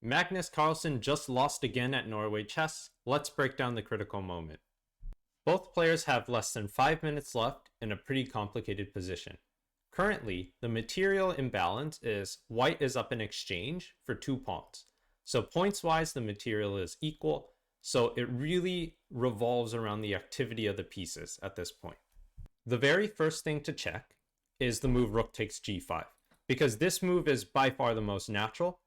Magnus Carlsen just lost again at Norway Chess. Let's break down the critical moment. Both players have less than 5 minutes left in a pretty complicated position. Currently, the material imbalance is white is up in exchange for 2 pawns. So points-wise, the material is equal, so it really revolves around the activity of the pieces at this point. The very first thing to check is the move rook takes g5, because this move is by far the most natural.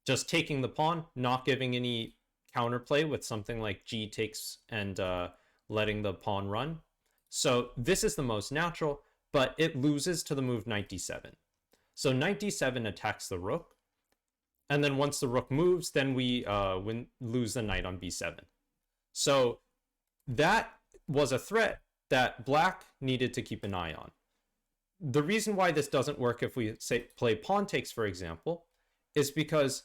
Just taking the pawn, not giving any counterplay with something like g takes and letting the pawn run. So this is the most natural, but it loses to the move knight d7. So knight d7 attacks the rook, and then once the rook moves, then we lose the knight on b7. So that was a threat that black needed to keep an eye on. The reason why this doesn't work if we say play pawn takes, for example, is because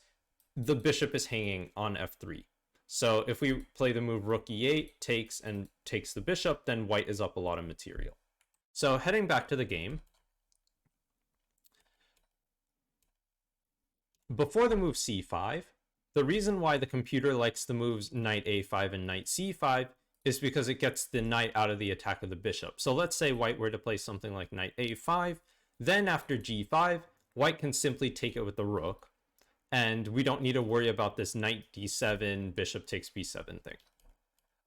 the bishop is hanging on f3. So if we play the move rook e8, takes and takes the bishop, then white is up a lot of material. So heading back to the game, before the move c5, the reason why the computer likes the moves knight a5 and knight c5 is because it gets the knight out of the attack of the bishop. So let's say white were to play something like knight a5, then after g5, white can simply take it with the rook, and we don't need to worry about this knight d7, bishop takes b7 thing.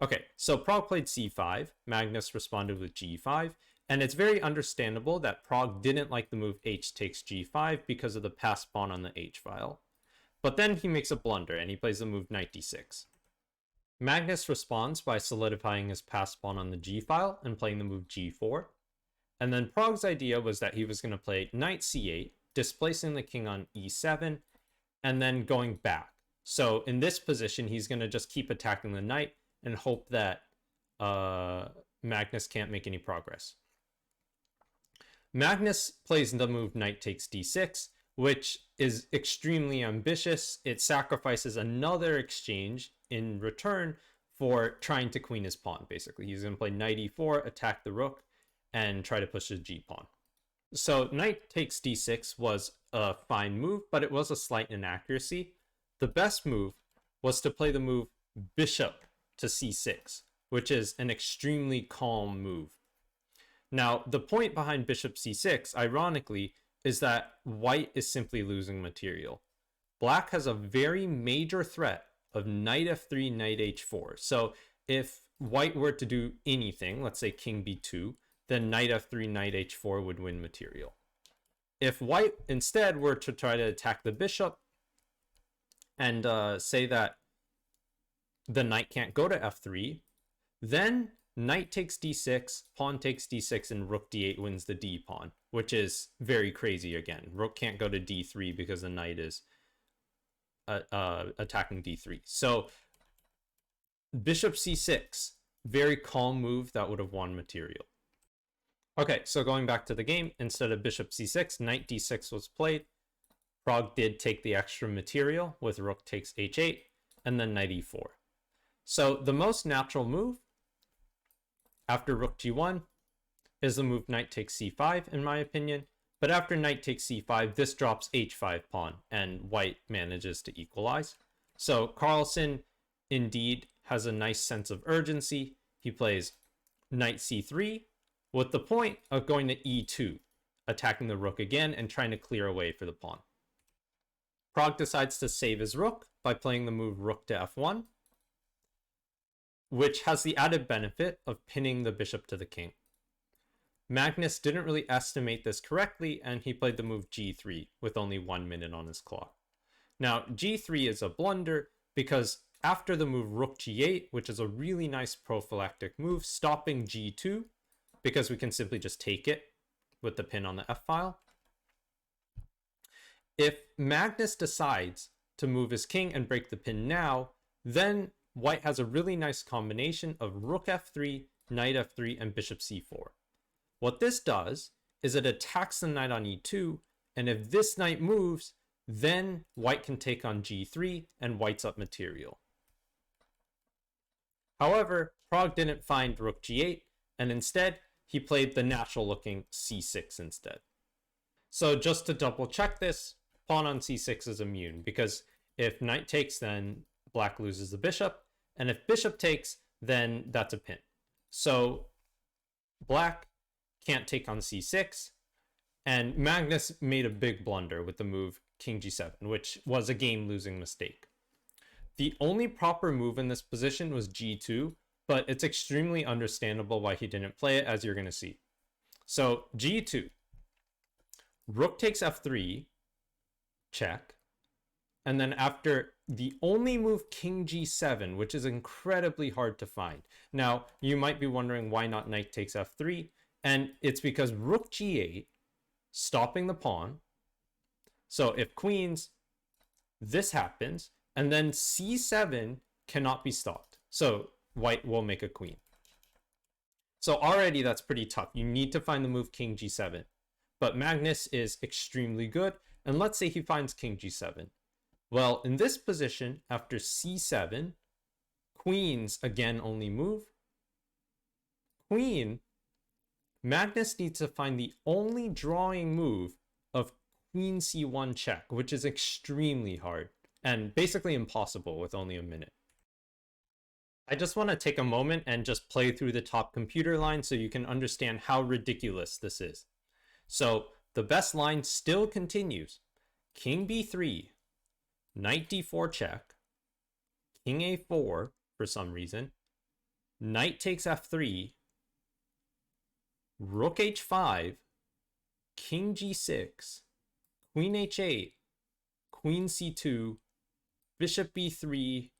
Okay, so Pragg played c5, Magnus responded with g5, and it's very understandable that Pragg didn't like the move h takes g5 because of the passed pawn on the h file. But then he makes a blunder and he plays the move knight d6. Magnus responds by solidifying his passed pawn on the g file and playing the move g4. And then Pragg's idea was that he was going to play knight c8, displacing the king on e7, and then going back. So in this position, he's going to just keep attacking the knight and hope that Magnus can't make any progress. Magnus plays the move knight takes d6, which is extremely ambitious. It sacrifices another exchange in return for trying to queen his pawn, basically. He's going to play knight e4, attack the rook, and try to push the g-pawn. So knight takes d6 was a fine move, but it was a slight inaccuracy. The best move was to play the move bishop to c6, which is an extremely calm move. Now, the point behind bishop c6, ironically, is that white is simply losing material. Black has a very major threat of knight f3, knight h4. So if white were to do anything, let's say king b2, then knight f3, knight h4 would win material. If white instead were to try to attack the bishop and say that the knight can't go to f3, then knight takes d6, pawn takes d6, and rook d8 wins the d pawn, which is very crazy again. Rook can't go to d3 because the knight is attacking d3. So bishop c6, very calm move that would have won material. Okay, so going back to the game, instead of bishop c6, knight d6 was played. Pragg did take the extra material with rook takes h8, and then knight e4. So the most natural move after rook g1 is the move knight takes c5, in my opinion. But after knight takes c5, this drops h5 pawn, and white manages to equalize. So Carlsen indeed has a nice sense of urgency. He plays knight c3 with the point of going to e2, attacking the rook again and trying to clear away for the pawn. Pragg decides to save his rook by playing the move rook to f1, which has the added benefit of pinning the bishop to the king. Magnus didn't really estimate this correctly, and he played the move g3 with only 1 minute on his clock. Now, g3 is a blunder because after the move rook g8, which is a really nice prophylactic move, stopping g2, because we can simply just take it with the pin on the f-file. If Magnus decides to move his king and break the pin now, then white has a really nice combination of rook f3, knight f3, and bishop c4. What this does is it attacks the knight on e2, and if this knight moves, then white can take on g3, and white's up material. However, Pragg didn't find rook g8, and instead, he played the natural looking c6 instead. So just to double check this, pawn on c6 is immune because If knight takes, then black loses the bishop. And if bishop takes, then that's a pin. So black can't take on c6. And Magnus made a big blunder with the move king g7, which was a game-losing mistake. The only proper move in this position was g2, but it's extremely understandable why he didn't play it, as you're going to see. So g2, rook takes f3, check, and then after the only move king g7, which is incredibly hard to find. Now, you might be wondering why not knight takes f3, and it's because rook g8, stopping the pawn. So if queens, this happens, and then c7 cannot be stopped. So white will make a queen. So already that's pretty tough. You need to find the move king g7. But Magnus is extremely good, and let's say he finds king g7. Well, in this position, after c7, queens again only move. Queen, Magnus needs to find the only drawing move of queen c1 check, which is extremely hard and basically impossible with only a minute. I just want to take a moment and just play through the top computer line so you can understand how ridiculous this is. So the best line still continues. King b3, knight d4 check, king a4 for some reason, knight takes f3, rook h5, king g6, queen h8, queen c2, bishop b3,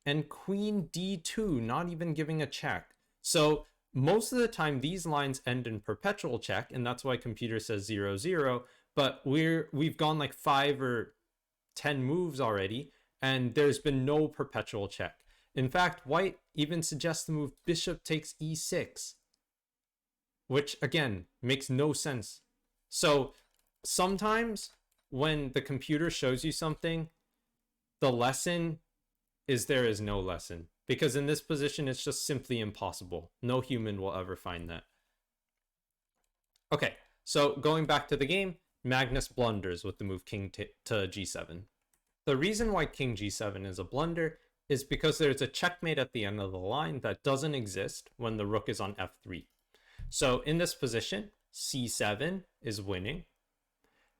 and queen d2, not even giving a check. So most of the time these lines end in perpetual check, and that's why computer says 0-0, but we've gone like 5 or 10 moves already, and there's been no perpetual check. In fact, white even suggests the move bishop takes e6, which again makes no sense. So sometimes when the computer shows you something, the lesson is there is no lesson, because in this position it's just simply impossible. No human will ever find that. Okay, so going back to the game, Magnus blunders with the move king to g7. The reason why king g7 is a blunder is because there's a checkmate at the end of the line that doesn't exist when the rook is on f3. So in this position, c7 is winning.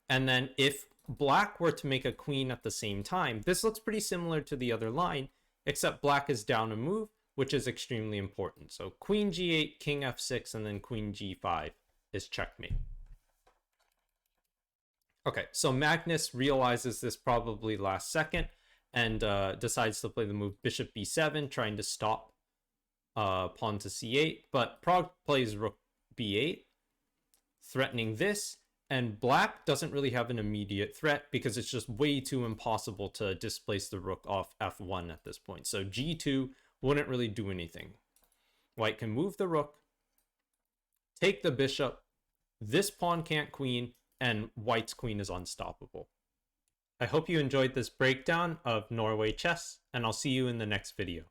And then if black were to make a queen at the same time, this looks pretty similar to the other line, except black is down a move, which is extremely important. So queen g8, king f6, and then queen g5 is checkmate. Okay, so Magnus realizes this probably last second and decides to play the move bishop b7, trying to stop pawn to c8, but Pragg plays rook b8, threatening this, and black doesn't really have an immediate threat because it's just way too impossible to displace the rook off f1 at this point. So g2 wouldn't really do anything. White can move the rook, take the bishop, this pawn can't queen, and white's queen is unstoppable. I hope you enjoyed this breakdown of Norway Chess, and I'll see you in the next video.